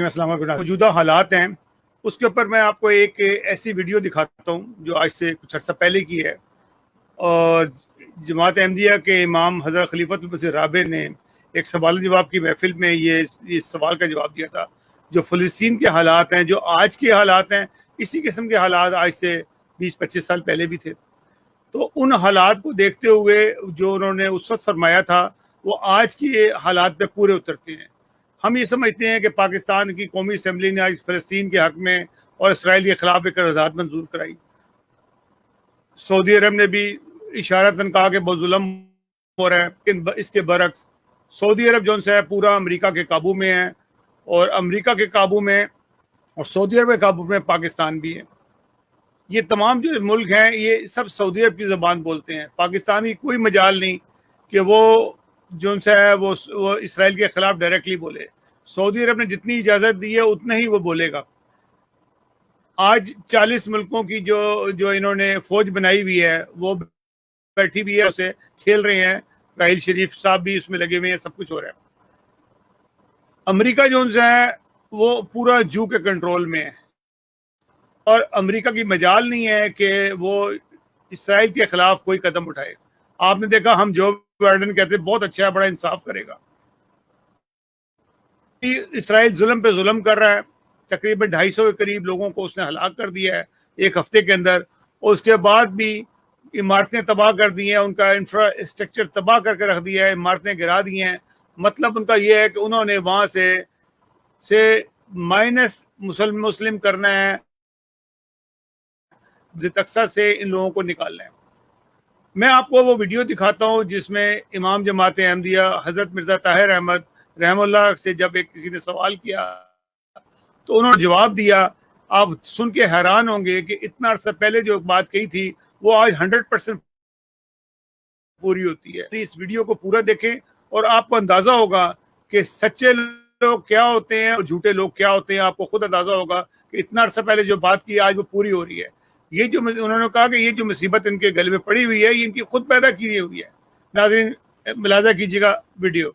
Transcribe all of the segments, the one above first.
موجودہ حالات ہیں اس کے اوپر میں آپ کو ایک ایسی ویڈیو دکھاتا ہوں جو آج سے کچھ عرصہ پہلے کی ہے، اور جماعت احمدیہ کے امام حضرت خلیفۃ المسیح رابع نے ایک سوال جواب کی محفل میں یہ سوال کا جواب دیا تھا۔ جو فلسطین کے حالات ہیں، جو آج کے حالات ہیں، اسی قسم کے حالات آج سے 20-25 سال پہلے بھی تھے۔ تو ان حالات کو دیکھتے ہوئے جو انہوں نے اس وقت فرمایا تھا وہ آج کی حالات پہ پورے اترتے ہیں۔ ہم یہ سمجھتے ہیں کہ پاکستان کی قومی اسمبلی نے آج فلسطین کے حق میں اور اسرائیل کے خلاف ایک قرارداد منظور کرائی۔ سعودی عرب نے بھی اشارتاً کہا کہ بہت ظلم ہو رہا ہے، لیکن اس کے برعکس سعودی عرب جو ہے پورا امریکہ کے قابو میں ہے، اور امریکہ کے قابو میں اور سعودی عرب کے قابو میں پاکستان بھی ہے۔ یہ تمام جو ملک ہیں یہ سب سعودی عرب کی زبان بولتے ہیں۔ پاکستان کی کوئی مجال نہیں کہ وہ جو ہے وہ اسرائیل کے خلاف ڈائریکٹلی بولے۔ سعودی عرب نے جتنی اجازت دی ہے اتنا ہی وہ بولے گا۔ آج 40 ملکوں کی جو انہوں نے فوج بنائی ہوئی ہے وہ بیٹھی بھی ہے، اسے کھیل رہے ہیں۔ راحیل شریف صاحب بھی اس میں لگے ہوئے ہیں، سب کچھ ہو رہا ہے۔ امریکہ جو ہے وہ پورا جو کے کنٹرول میں ہے، اور امریکہ کی مجال نہیں ہے کہ وہ اسرائیل کے خلاف کوئی قدم اٹھائے۔ آپ نے دیکھا ہم جو بائیڈن کہتے ہیں بہت اچھا ہے، بڑا انصاف کرے گا۔ اسرائیل ظلم پہ ظلم کر رہا ہے، تقریباً 250 کے قریب لوگوں کو اس نے ہلاک کر دیا ہے ایک ہفتے کے اندر، اور اس کے بعد بھی عمارتیں تباہ کر دی ہیں، ان کا انفراسٹرکچر تباہ کر کے رکھ دیا ہے، عمارتیں گرا دی ہیں۔ مطلب ان کا یہ ہے کہ انہوں نے وہاں سے مائنس مسلم کرنا ہے، اقصی سے ان لوگوں کو نکالنا ہے۔ میں آپ کو وہ ویڈیو دکھاتا ہوں جس میں امام جماعت احمدیہ حضرت مرزا طاہر احمد رحم اللہ سے جب کسی نے سوال کیا تو انہوں نے جواب دیا۔ آپ سن کے حیران ہوں گے کہ اتنا عرصہ پہلے جو بات کہی تھی وہ آج 100% پوری ہوتی ہے۔ اس ویڈیو کو پورا دیکھیں اور آپ کو اندازہ ہوگا کہ سچے لوگ کیا ہوتے ہیں اور جھوٹے لوگ کیا ہوتے ہیں۔ آپ کو خود اندازہ ہوگا کہ اتنا عرصہ پہلے جو بات کی آج وہ پوری ہو رہی ہے۔ یہ جو انہوں نے کہا کہ یہ جو مصیبت ان کے گلے میں پڑی ہوئی ہے یہ ان کی خود پیدا کی ہوئی ہے۔ ناظرین ملاحظہ کیجیے گا ویڈیو۔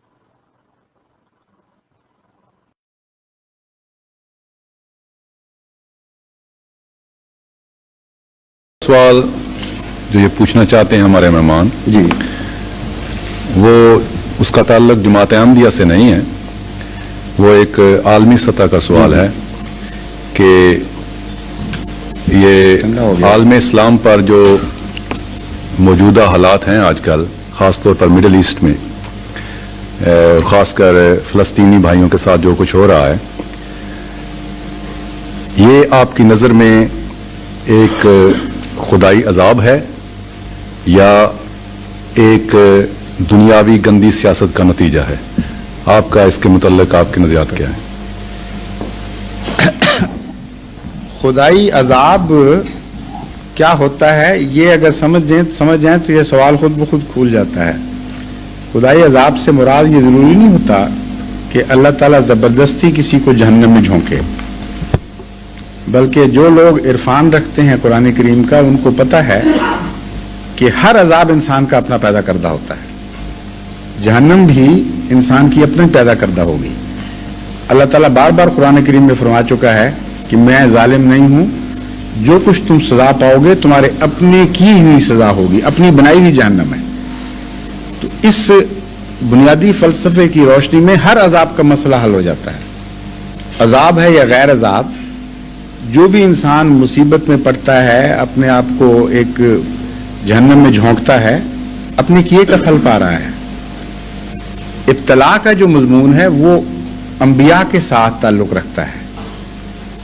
سوال جو یہ پوچھنا چاہتے ہیں ہمارے مہمان جی، وہ اس کا تعلق جماعت احمدیہ سے نہیں ہے، وہ ایک عالمی سطح کا سوال ہے کہ یہ عالم اسلام پر جو موجودہ حالات ہیں آج کل، خاص طور پر مڈل ایسٹ میں، خاص کر فلسطینی بھائیوں کے ساتھ جو کچھ ہو رہا ہے، یہ آپ کی نظر میں ایک خدائی عذاب ہے یا ایک دنیاوی گندی سیاست کا نتیجہ ہے؟ آپ کا اس کے متعلق آپ کی نظریات کیا ہیں؟ خدائی عذاب کیا ہوتا ہے یہ اگر سمجھ جائیں تو یہ سوال خود بخود کھول جاتا ہے۔ خدائی عذاب سے مراد یہ ضروری نہیں ہوتا کہ اللہ تعالیٰ زبردستی کسی کو جہنم میں جھونکے، بلکہ جو لوگ عرفان رکھتے ہیں قرآن کریم کا ان کو پتہ ہے کہ ہر عذاب انسان کا اپنا پیدا کردہ ہوتا ہے۔ جہنم بھی انسان کی اپنے پیدا کردہ ہوگی۔ اللہ تعالیٰ بار بار قرآن کریم میں فرما چکا ہے کہ میں ظالم نہیں ہوں، جو کچھ تم سزا پاؤ گے تمہارے اپنے کی ہوئی سزا ہوگی، اپنی بنائی ہوئی جہنم ہے۔ تو اس بنیادی فلسفے کی روشنی میں ہر عذاب کا مسئلہ حل ہو جاتا ہے۔ عذاب ہے یا غیر عذاب، جو بھی انسان مصیبت میں پڑتا ہے، اپنے آپ کو ایک جہنم میں جھونکتا ہے، اپنے کیے کا پھل پا رہا ہے۔ ابتلا کا جو مضمون ہے وہ انبیاء کے ساتھ تعلق رکھتا ہے،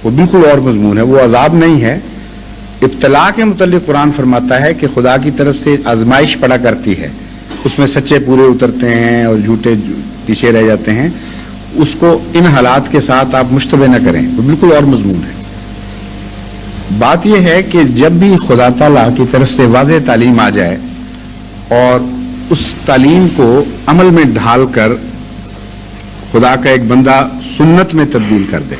وہ بالکل اور مضمون ہے، وہ عذاب نہیں ہے۔ ابتلا کے متعلق قرآن فرماتا ہے کہ خدا کی طرف سے آزمائش پڑا کرتی ہے، اس میں سچے پورے اترتے ہیں اور جھوٹے پیچھے رہ جاتے ہیں۔ اس کو ان حالات کے ساتھ آپ مشتبہ نہ کریں، وہ بالکل اور مضمون ہے۔ بات یہ ہے کہ جب بھی خدا تعالیٰ کی طرف سے واضح تعلیم آ جائے اور اس تعلیم کو عمل میں ڈھال کر خدا کا ایک بندہ سنت میں تبدیل کر دے،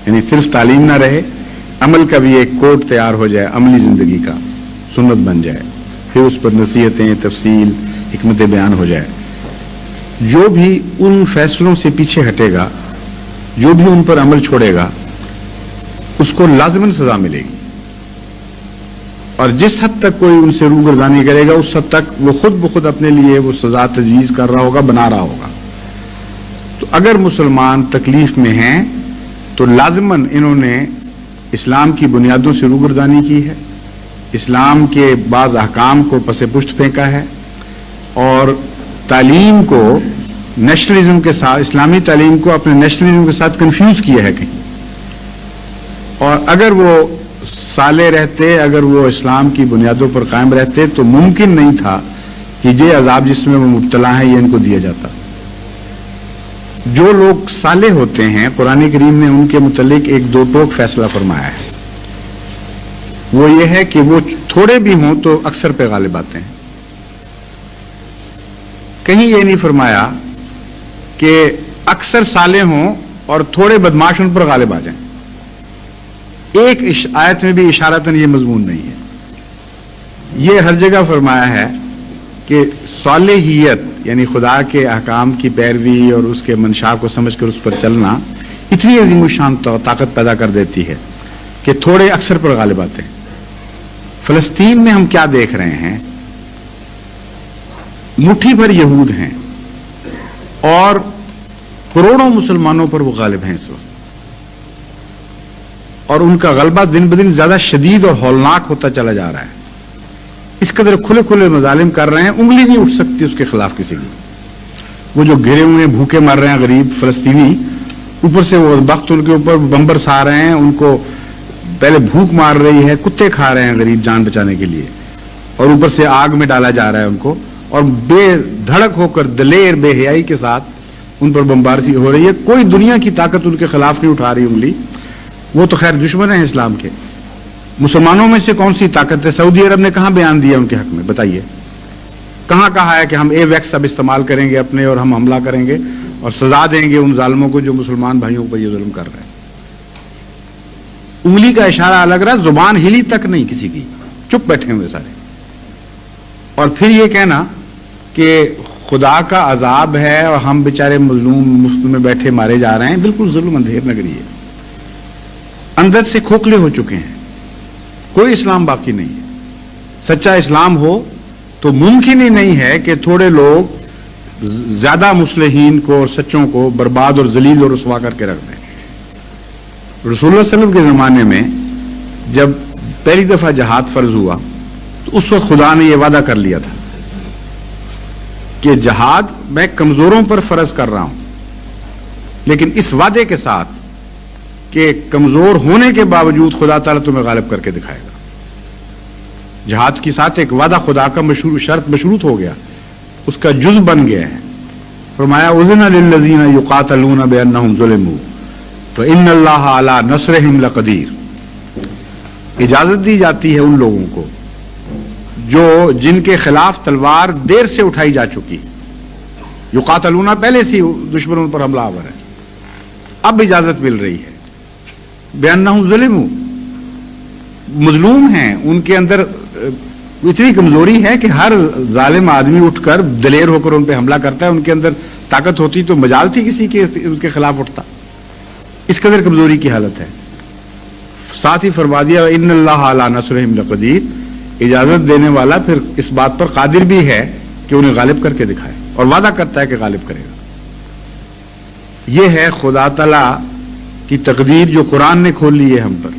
یعنی صرف تعلیم نہ رہے، عمل کا بھی ایک کوڈ تیار ہو جائے، عملی زندگی کا سنت بن جائے، پھر اس پر نصیحتیں، تفصیل، حکمت بیان ہو جائے۔ جو بھی ان فیصلوں سے پیچھے ہٹے گا جو بھی ان پر عمل چھوڑے گا اس کو لازماً سزا ملے گی، اور جس حد تک کوئی ان سے روگردانی کرے گا اس حد تک وہ خود بخود اپنے لیے وہ سزا تجویز کر رہا ہوگا، بنا رہا ہوگا۔ تو اگر مسلمان تکلیف میں ہیں تو لازماً انہوں نے اسلام کی بنیادوں سے روگردانی کی ہے، اسلام کے بعض احکام کو پس پشت پھینکا ہے، اور تعلیم کو نیشنلزم کے ساتھ، اسلامی تعلیم کو اپنے نیشنلزم کے ساتھ کنفیوز کیا ہے کہیں۔ اور اگر وہ صالح رہتے، اگر وہ اسلام کی بنیادوں پر قائم رہتے تو ممکن نہیں تھا کہ یہ عذاب جس میں وہ مبتلا ہیں یہ ان کو دیا جاتا۔ جو لوگ صالح ہوتے ہیں قرآن کریم نے ان کے متعلق ایک دو ٹوک فیصلہ فرمایا ہے، وہ یہ ہے کہ وہ تھوڑے بھی ہوں تو اکثر پہ غالب آتے ہیں۔ کہیں یہ نہیں فرمایا کہ اکثر صالح ہوں اور تھوڑے بدماش ان پر غالب آ جائیں۔ ایک آیت میں بھی اشارتاً یہ مضمون نہیں ہے۔ یہ ہر جگہ فرمایا ہے کہ صالحیت یعنی خدا کے احکام کی پیروی اور اس کے منشا کو سمجھ کر اس پر چلنا اتنی عظیم الشان طاقت پیدا کر دیتی ہے کہ تھوڑے اکثر پر غالب آتے ہیں۔ فلسطین میں ہم کیا دیکھ رہے ہیں؟ مٹھی بھر یہود ہیں اور کروڑوں مسلمانوں پر وہ غالب ہیں اس وقت، اور ان کا غلبہ دن بدن زیادہ شدید اور ہولناک ہوتا چلا جا رہا ہے۔ اس قدر کھلے کھلے مظالم کر رہے ہیں، انگلی نہیں اٹھ سکتی اس کے خلاف کسی کی۔ وہ جو گھرے ہوئے بھوکے مر رہے ہیں غریب فلسطینی، اوپر سے وہ بخت ان کے اوپر بمبر سا رہے ہیں، ان کو پہلے بھوک مار رہی ہے، کتے کھا رہے ہیں غریب جان بچانے کے لیے، اور اوپر سے آگ میں ڈالا جا رہا ہے ان کو، اور بے دھڑک ہو کر دلیر بے حیائی کے ساتھ ان پر بمبارسی ہو رہی ہے۔ کوئی دنیا کی طاقت ان کے خلاف نہیں اٹھا رہی انگلی۔ وہ تو خیر دشمن ہیں اسلام کے۔ مسلمانوں میں سے کون سی طاقت ہے؟ سعودی عرب نے کہاں بیان دیا ان کے حق میں؟ بتائیے، کہاں کہا ہے کہ ہم اے ویکس اب استعمال کریں گے اپنے اور ہم حملہ کریں گے اور سزا دیں گے ان ظالموں کو جو مسلمان بھائیوں پر یہ ظلم کر رہے ہیں؟ انگلی کا اشارہ الگ رہا، زبان ہلی تک نہیں کسی کی، چپ بیٹھے ہوئے سارے۔ اور پھر یہ کہنا کہ خدا کا عذاب ہے اور ہم بیچارے مظلوم مفت میں بیٹھے مارے جا رہے ہیں، بالکل ظلم اندھیر نگری ہے۔ اندر سے کھوکھلے ہو چکے ہیں، کوئی اسلام باقی نہیں ہے۔ سچا اسلام ہو تو ممکن ہی نہیں ہے کہ تھوڑے لوگ زیادہ مصلحین کو اور سچوں کو برباد اور ذلیل اور رسوا کر کے رکھ دیں۔ رسول اللہ صلی اللہ علیہ وسلم کے زمانے میں جب پہلی دفعہ جہاد فرض ہوا تو اس وقت خدا نے یہ وعدہ کر لیا تھا کہ جہاد میں کمزوروں پر فرض کر رہا ہوں، لیکن اس وعدے کے ساتھ کہ کمزور ہونے کے باوجود خدا تعالیٰ تمہیں غالب کر کے دکھائے گا۔ جہاد کے ساتھ ایک وعدہ خدا کا شرط مشروط ہو گیا، اس کا جز بن گیا ہے۔ فرمایا اذن للذین یقاتلون بانہم ظلموا وان اللہ علی نصرہم لقدیر۔ اجازت دی جاتی ہے ان لوگوں کو جو جن کے خلاف تلوار دیر سے اٹھائی جا چکی، یقاتلون پہلے سے دشمنوں پر حملہ آور ہے، اب اجازت مل رہی ہے۔ بانہم ظلموا، مظلوم ہیں، ان کے اندر اتنی کمزوری ہے کہ ہر ظالم آدمی اٹھ کر دلیر ہو کر ان پہ حملہ کرتا ہے، ان کے اندر طاقت ہوتی تو مجال تھی کسی کے ان کے خلاف اٹھتا، اس قدر کمزوری کی حالت ہے۔ ساتھ ہی فرما دیا ان اللہ علی نصرہم لقدیر، اجازت دینے والا پھر اس بات پر قادر بھی ہے کہ انہیں غالب کر کے دکھائے، اور وعدہ کرتا ہے کہ غالب کرے گا۔ یہ ہے خدا تعالی کی تقدیر جو قرآن نے کھول لی ہے ہم پر۔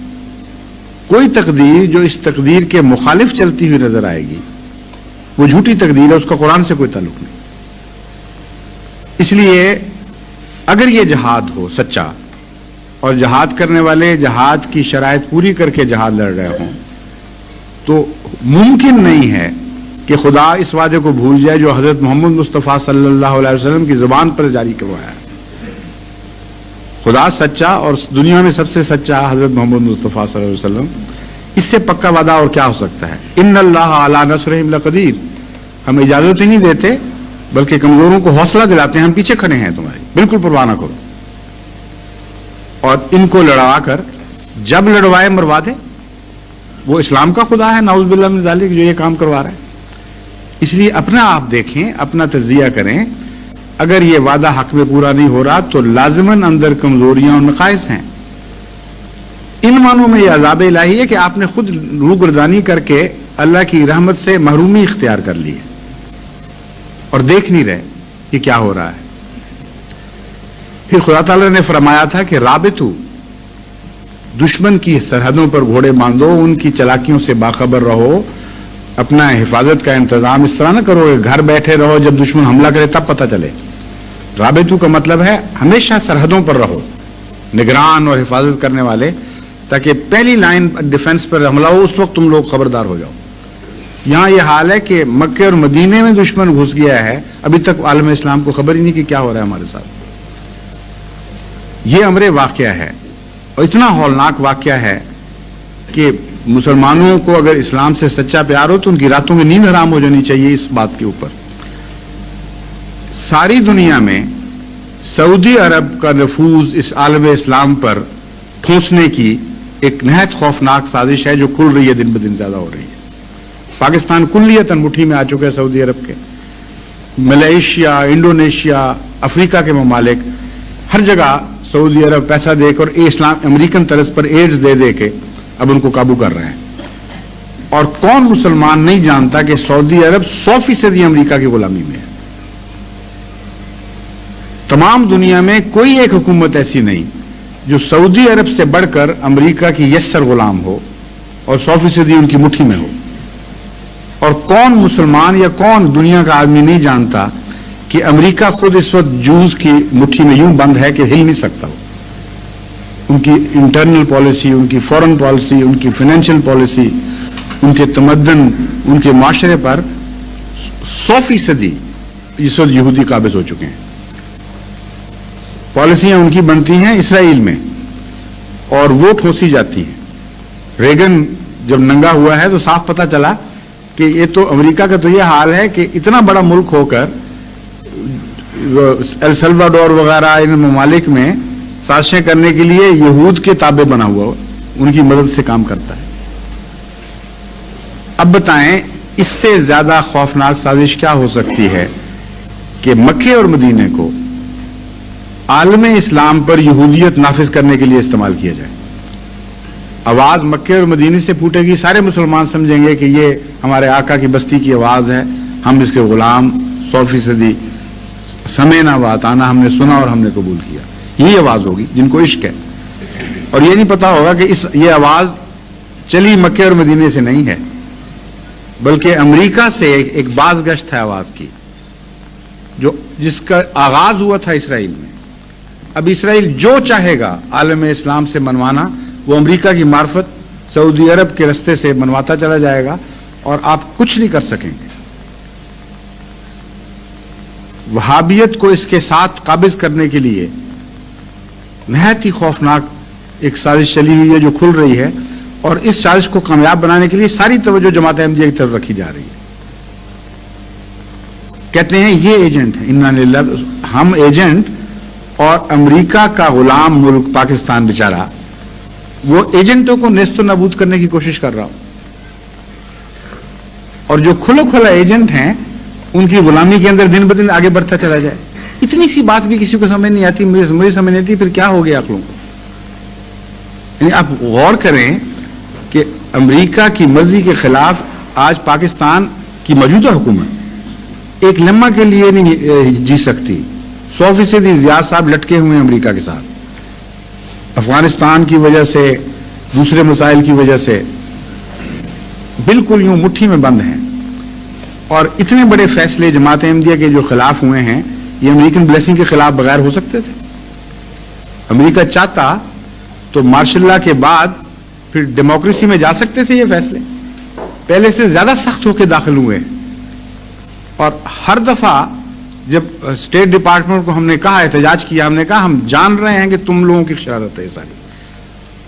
کوئی تقدیر جو اس تقدیر کے مخالف چلتی ہوئی نظر آئے گی وہ جھوٹی تقدیر ہے، اس کا قرآن سے کوئی تعلق نہیں۔ اس لیے اگر یہ جہاد ہو سچا اور جہاد کرنے والے جہاد کی شرائط پوری کر کے جہاد لڑ رہے ہوں تو ممکن نہیں ہے کہ خدا اس وعدے کو بھول جائے جو حضرت محمد مصطفیٰ صلی اللہ علیہ وسلم کی زبان پر جاری کروایا ہے۔ خدا سچا اور دنیا میں سب سے سچا حضرت محمد مصطفیٰ صلی اللہ علیہ وسلم، اس سے پکا وعدہ اور کیا ہو سکتا ہے؟ ان اللہ علی نصرہم لقدیر۔ ہم اجازت ہی نہیں دیتے بلکہ کمزوروں کو حوصلہ دلاتے ہیں، ہم پیچھے کھڑے ہیں تمہاری، بالکل پرواہ نہ کرو، اور ان کو لڑوا کر جب لڑوائے مروا دے۔ وہ اسلام کا خدا ہے نعوذ باللہ من ذالک جو یہ کام کروا رہا ہے۔ اس لیے اپنا آپ دیکھیں، اپنا تجزیہ کریں۔ اگر یہ وعدہ حق میں پورا نہیں ہو رہا تو لازماً اندر کمزوریاں اور نقائص ہیں. ان معنوں میں یہ عذاب الہی ہے کہ آپ نے خود روگردانی کر کے اللہ کی رحمت سے محرومی اختیار کر لی ہے اور دیکھ نہیں رہے کہ کیا ہو رہا ہے. پھر خدا تعالیٰ نے فرمایا تھا کہ رابطو، دشمن کی سرحدوں پر گھوڑے باندھو، ان کی چلاکیوں سے باخبر رہو، اپنا حفاظت کا انتظام اس طرح نہ کرو کہ گھر بیٹھے رہو، جب دشمن حملہ کرے تب پتہ چلے. رابطو کا مطلب ہے ہمیشہ سرحدوں پر رہو، نگران اور حفاظت کرنے والے، تاکہ پہلی لائن ڈیفنس پر حملہ ہو اس وقت تم لوگ خبردار ہو جاؤ. یہاں یہ حال ہے کہ مکے اور مدینے میں دشمن گھس گیا ہے، ابھی تک عالم اسلام کو خبر ہی نہیں کہ کیا ہو رہا ہے ہمارے ساتھ. یہ امر واقعہ ہے اور اتنا ہولناک واقعہ ہے کہ مسلمانوں کو اگر اسلام سے سچا پیار ہو تو ان کی راتوں میں نیند حرام ہو جانی چاہیے اس بات کے اوپر. ساری دنیا میں سعودی عرب کا نفوذ اس عالم اسلام پر ٹھونسنے کی ایک نہایت خوفناک سازش ہے جو کھل رہی ہے، دن بدن زیادہ ہو رہی ہے. پاکستان کلیتاً مٹھی میں آ چکے ہیں سعودی عرب کے، ملیشیا، انڈونیشیا، افریقہ کے ممالک، ہر جگہ سعودی عرب پیسہ دے کر اسلام امریکن طرز پر ایڈز دے دے کے اب ان کو قابو کر رہے ہیں. اور کون مسلمان نہیں جانتا کہ سعودی عرب 100% امریکہ کی غلامی میں ہے. تمام دنیا میں کوئی ایک حکومت ایسی نہیں جو سعودی عرب سے بڑھ کر امریکہ کی یسر غلام ہو اور 100% ان کی مٹھی میں ہو. اور کون مسلمان یا کون دنیا کا آدمی نہیں جانتا کہ امریکہ خود اس وقت جوز کی مٹھی میں یوں بند ہے کہ ہل نہیں سکتا. ان کی انٹرنل پالیسی، ان کی فورن پالیسی، ان کی فائنینشیل پالیسی، ان کے تمدن، ان کے معاشرے پر 100% اس وقت یہودی قابض ہو چکے ہیں. پالیسیاں ان کی بنتی ہیں اسرائیل میں اور وہ ٹھوسی جاتی ہیں. ریگن جب ننگا ہوا ہے تو صاف پتہ چلا کہ یہ تو امریکہ کا تو یہ حال ہے کہ اتنا بڑا ملک ہو کر ایل سلواڈور وغیرہ ان ممالک میں سازشیں کرنے کے لیے یہود کے تابع بنا ہوا، ان کی مدد سے کام کرتا ہے. اب بتائیں اس سے زیادہ خوفناک سازش کیا ہو سکتی ہے کہ مکے اور مدینے کو عالم اسلام پر یہودیت نافذ کرنے کے لیے استعمال کیا جائے. آواز مکے اور مدینے سے پھوٹے گی، سارے مسلمان سمجھیں گے کہ یہ ہمارے آقا کی بستی کی آواز ہے، ہم اس کے غلام 100% سمعنا وأطعنا، ہم نے سنا اور ہم نے قبول کیا. یہی آواز ہوگی جن کو عشق ہے. اور یہ نہیں پتا ہوگا کہ یہ آواز چلی مکے اور مدینے سے نہیں ہے بلکہ امریکہ سے ایک باز گشت ہے آواز کی، جس کا آغاز ہوا تھا اسرائیل میں. اب اسرائیل جو چاہے گا عالم اسلام سے منوانا وہ امریکہ کی معرفت سعودی عرب کے رستے سے منواتا چلا جائے گا اور آپ کچھ نہیں کر سکیں گے. وہابیت کو اس کے ساتھ قابض کرنے کے لیے نہایت ہی خوفناک ایک سازش چلی ہوئی ہے جو کھل رہی ہے، اور اس سازش کو کامیاب بنانے کے لیے ساری توجہ جماعت احمدیہ کی طرف رکھی جا رہی ہے. کہتے ہیں یہ ایجنٹ ہے، انا للہ، ہم ایجنٹ، اور امریکہ کا غلام ملک پاکستان بیچارہ وہ ایجنٹوں کو نیست و نابود کرنے کی کوشش کر رہا ہوں. اور جو کھلا کھلا ایجنٹ ہیں ان کی غلامی کے اندر دن بدن آگے بڑھتا چلا جائے. اتنی سی بات بھی کسی کو سمجھ نہیں آتی، مجھے سمجھ نہیں آتی، پھر کیا ہو گیا عقلوں کو. یعنی آپ غور کریں کہ امریکہ کی مرضی کے خلاف آج پاکستان کی موجودہ حکومت ایک لمحہ کے لیے نہیں جی سکتی. 100% ضیاء صاحب لٹکے ہوئے ہیں امریکہ کے ساتھ، افغانستان کی وجہ سے، دوسرے مسائل کی وجہ سے بالکل یوں مٹھی میں بند ہیں. اور اتنے بڑے فیصلے جماعت احمدیہ کے جو خلاف ہوئے ہیں یہ امریکن بلیسنگ کے خلاف بغیر ہو سکتے تھے. امریکہ چاہتا تو مارشل لا کے بعد پھر ڈیموکریسی میں جا سکتے تھے. یہ فیصلے پہلے سے زیادہ سخت ہو کے داخل ہوئے ہیں. اور ہر دفعہ جب اسٹیٹ ڈپارٹمنٹ کو ہم نے کہا، احتجاج کیا، ہم نے کہا ہم جان رہے ہیں کہ تم لوگوں کی شرارت ہے ساری.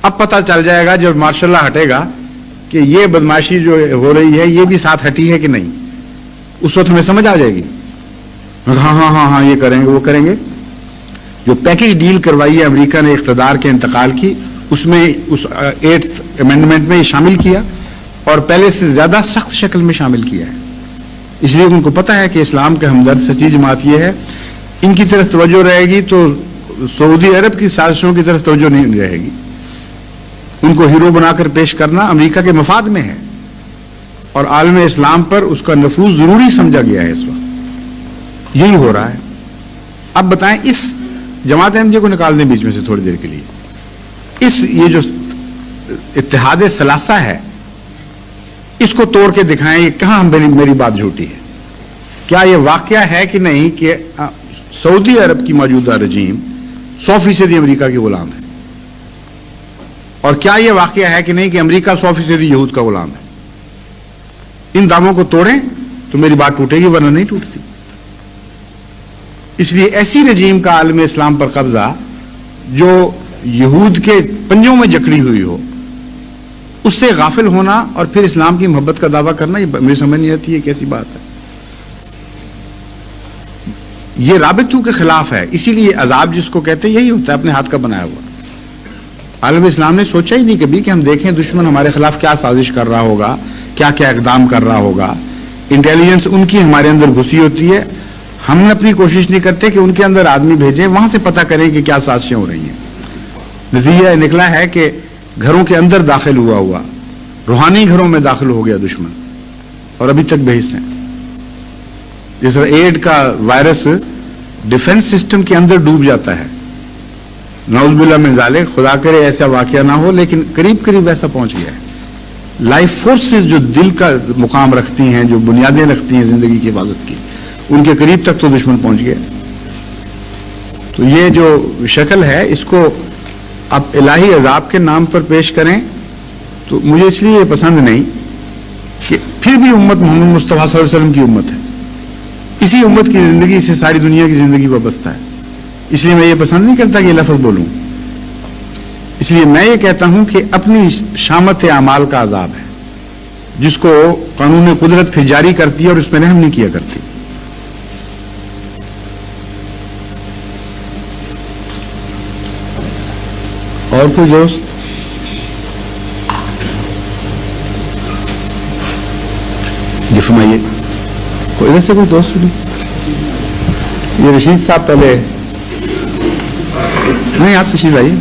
اب پتہ چل جائے گا جب مارشل لا ہٹے گا کہ یہ بدماشی جو ہو رہی ہے یہ بھی ساتھ ہٹی ہے کہ نہیں. اس وقت ہمیں سمجھ آ جائے گی. ہاں ہاں ہاں ہاں یہ کریں گے وہ کریں گے. جو پیکج ڈیل کروائی ہے امریکہ نے اقتدار کے انتقال کی، اس میں اس 8th امینڈمنٹ میں یہ شامل کیا اور پہلے سے زیادہ سخت شکل میں شامل کیا ہے. اس لیے ان کو پتہ ہے کہ اسلام کا ہمدرد سچی جماعت یہ ہے ان کی طرف توجہ رہے گی تو سعودی عرب کی سازشوں کی طرف توجہ نہیں رہے گی. ان کو ہیرو بنا کر پیش کرنا امریکہ کے مفاد میں ہے اور عالم اسلام پر اس کا نفوذ ضروری سمجھا گیا ہے. اس وقت یہی ہو رہا ہے. اب بتائیں اس جماعت احمدیہ کو نکال دیں بیچ میں سے تھوڑی دیر کے لیے. یہ جو اتحاد ثلاثہ ہے اس کو توڑ کے دکھائیں یہ کہاں میری بات جھوٹی ہے. کیا یہ واقعہ ہے کہ نہیں کہ سعودی عرب کی موجودہ رجیم 100% امریکہ کے غلام ہے؟ اور کیا یہ واقعہ ہے کہ نہیں کہ امریکہ 100% یہود کا غلام ہے؟ ان دعووں کو توڑیں تو میری بات ٹوٹے گی ورنہ نہیں ٹوٹتی. اس لیے ایسی رجیم کا عالم اسلام پر قبضہ جو یہود کے پنجوں میں جکڑی ہوئی ہو اس سے غافل ہونا اور پھر اسلام کی محبت کا دعویٰ کرنا یہ میری سمجھ نہیں آتی ہے کیسی بات ہے. یہ رابطوں کے خلاف ہے. اسی لیے عذاب جس کو کہتے ہیں یہی ہوتا ہے اپنے ہاتھ کا بنایا ہوا. عالم اسلام نے سوچا ہی نہیں کبھی کہ ہم دیکھیں دشمن ہمارے خلاف کیا سازش کر رہا ہوگا, کیا کیا اقدام کر رہا ہوگا. انٹیلیجنس ان کی ہمارے اندر گھسی ہوتی ہے. ہم اپنی کوشش نہیں کرتے کہ ان کے اندر آدمی بھیجیں وہاں سے پتہ کریں کہ کیا سازشیں ہو رہی ہیں. نتیجہ نکلا ہے کہ گھروں کے اندر داخل ہوا روحانی گھروں میں داخل ہو گیا دشمن اور ابھی تک بحث ہیں. جس طرح ایڈ کا وائرس ڈیفنس سسٹم کے اندر ڈوب جاتا ہے, نعوذ باللہ من ذالک, خدا کرے ایسا واقعہ نہ ہو لیکن قریب قریب ایسا پہنچ گیا ہے. لائف فورسز جو دل کا مقام رکھتی ہیں, جو بنیادیں رکھتی ہیں زندگی کی حفاظت کی, ان کے قریب تک تو دشمن پہنچ گیا. تو یہ جو شکل ہے اس کو اب الہی عذاب کے نام پر پیش کریں تو مجھے اس لیے پسند نہیں کہ پھر بھی امت محمد مصطفیٰ صلی اللہ علیہ وسلم کی امت ہے. اسی امت کی زندگی سے ساری دنیا کی زندگی وابستہ ہے. اس لیے میں یہ پسند نہیں کرتا کہ یہ لفظ بولوں. اس لیے میں یہ کہتا ہوں کہ اپنی شامت اعمال کا عذاب ہے جس کو قانون قدرت پھر جاری کرتی ہے اور اس میں رحم نہیں کیا کرتی. اور کوئی دوست؟ جی فرمائیے. کوئی ادھر سے کوئی دوست نہیں؟ یہ رشید صاحب پہلے نہیں, آپ تشریف آئیے.